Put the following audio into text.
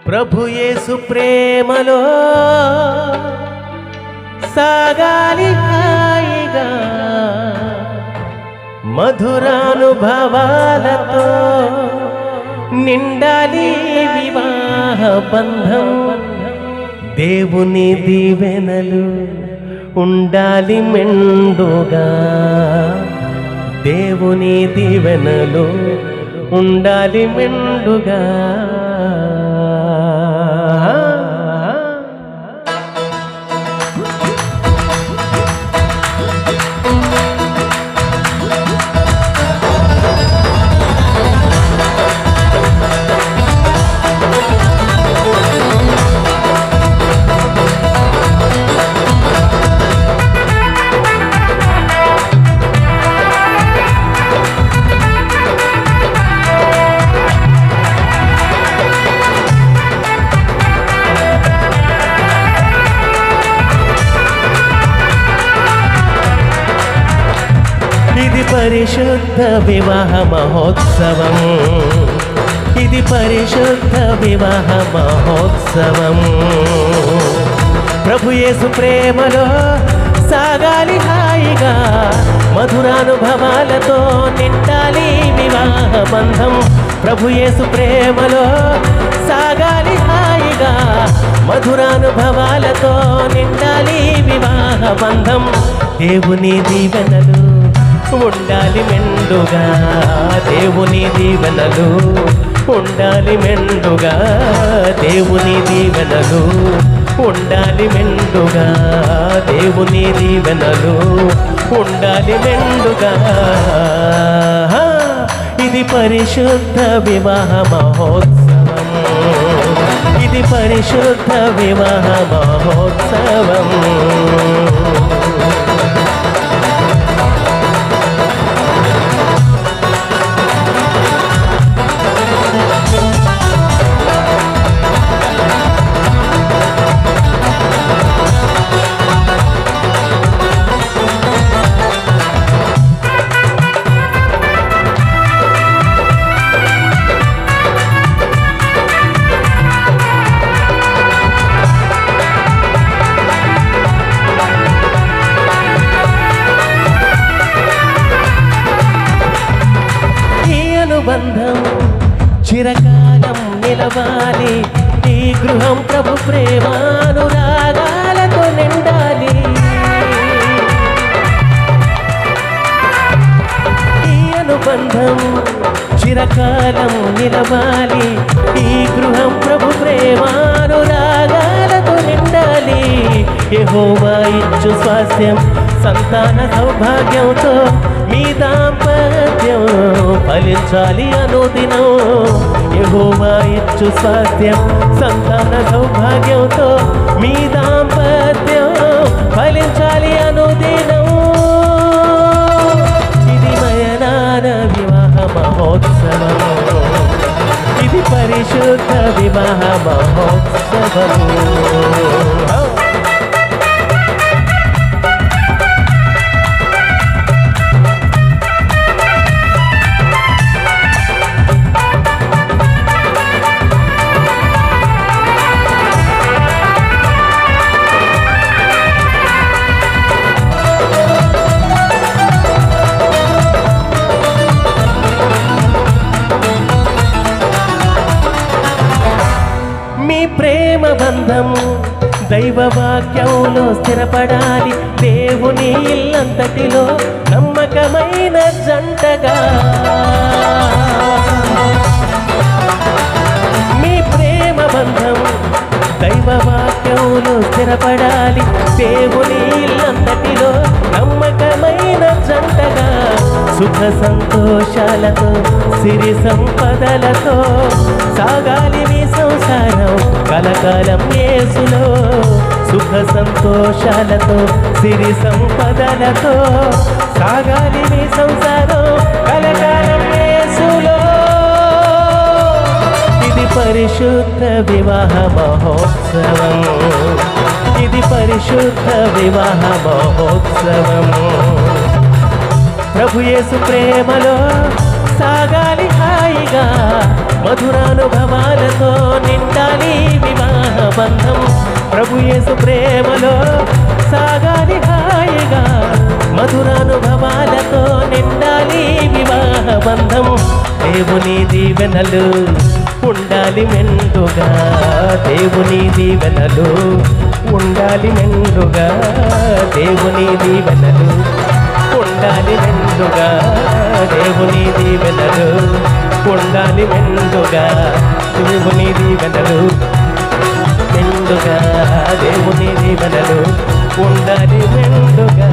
ప్రభు యేసు ప్రేమలో సాగాలి హాయిగా మధురానుభవాలతో నిండాలి వివాహ బంధం దేవుని దీవెనలు ఉండాలి మెండుగా దేవుని దీవెనలు ఉండాలి మెండుగా ఇది పరిశుద్ధ వివాహ మహోత్సవం ఇది పరిశుద్ధ వివాహ మహోత్సవం ప్రభు యేసు ప్రేమలో సాగాలి హాయిగా మధురానుభవాలతో నిండాలి వివాహ బంధం ప్రభు యేసు ప్రేమలో సాగాలి హాయిగా మధురానుభవాలతో నిండాలి వివాహ బంధం దేవుని దీవెనలు ఉండాలి మెండుగా దేవుని దీవెనలు ఉండాలి మెండుగా దేవుని దీవెనలు ఉండాలి మెండుగా దేవుని దీవెనలు ఉండాలి మెండుగా ఇది పరిశుద్ధ వివాహ మహోత్సవం ఇది పరిశుద్ధ వివాహ మహోత్సవం బంధం చిరకాలం నిలవాలి ఈ గృహం ప్రభు ప్రేమానురాగాలతో నిండాలి ఈ అనుబంధం చిరకాలం నిలవాలి ఈ గృహం ప్రభు ప్రేమానురాగాలతో నిండాలి యెహోవా ఇచ్చు స్వాస్థ్యం సంతాన సౌభాగ్యంతో మీ దాంపత్యం ఫలించాలి అనుదినం యెహోవా ఇచ్చు స్వాస్థ్యం సంతాన సౌభాగ్యంతో మీ దాంపత్యం ఫలించాలి అనుదినం ఇది మయనాన వివాహ మహోత్సవం ఇది పరిశుద్ధ వివాహ మహోత్సవం ప్రేమ బంధం దైవ వాక్యంలో స్థిరపడాలి దేవుని ఇల్లంతటిలో నమ్మకమైన జంటగా మీ ప్రేమ బంధం దైవ వాక్యంలో స్థిరపడాలి దేవుని ఇల్లంతటిలో నమ్మకమైన జంటగా సుఖ సంతోషాలతో సిరి సంపదలతో సాగాలి మీ సంసారం కలకాలం యేసులో సుఖ సంతోషాలతో సిరి సంపదలతో సాగాలి మీ సంసారం కలకాలం యేసులో ఇది పరిశుద్ధ వివాహ మహోత్సవం ఇది పరిశుద్ధ వివాహ మహోత్సవం ప్రభు యేసు ప్రేమలో సాగాలి హాయిగా మధురానుభవాలతో నిండాలి బంధం ప్రభు యేసు ప్రేమలో సాగాలి హాయిగా మధురానుభవాలతో నిండాలి వివాహ బంధం దేవుని దీవెనలు ఉండాలి మెండుగా దేవుని దీవెనలు ఉండాలి మెండుగా దేవుని దీవెనలు ఉండాలి మెండుగా దేవుని దీవెనలు ఉండాలి మెండుగా దేవుని దీవెనలు మెండుగా దేవుని దీవెనలు ఉండాలి మెండుగా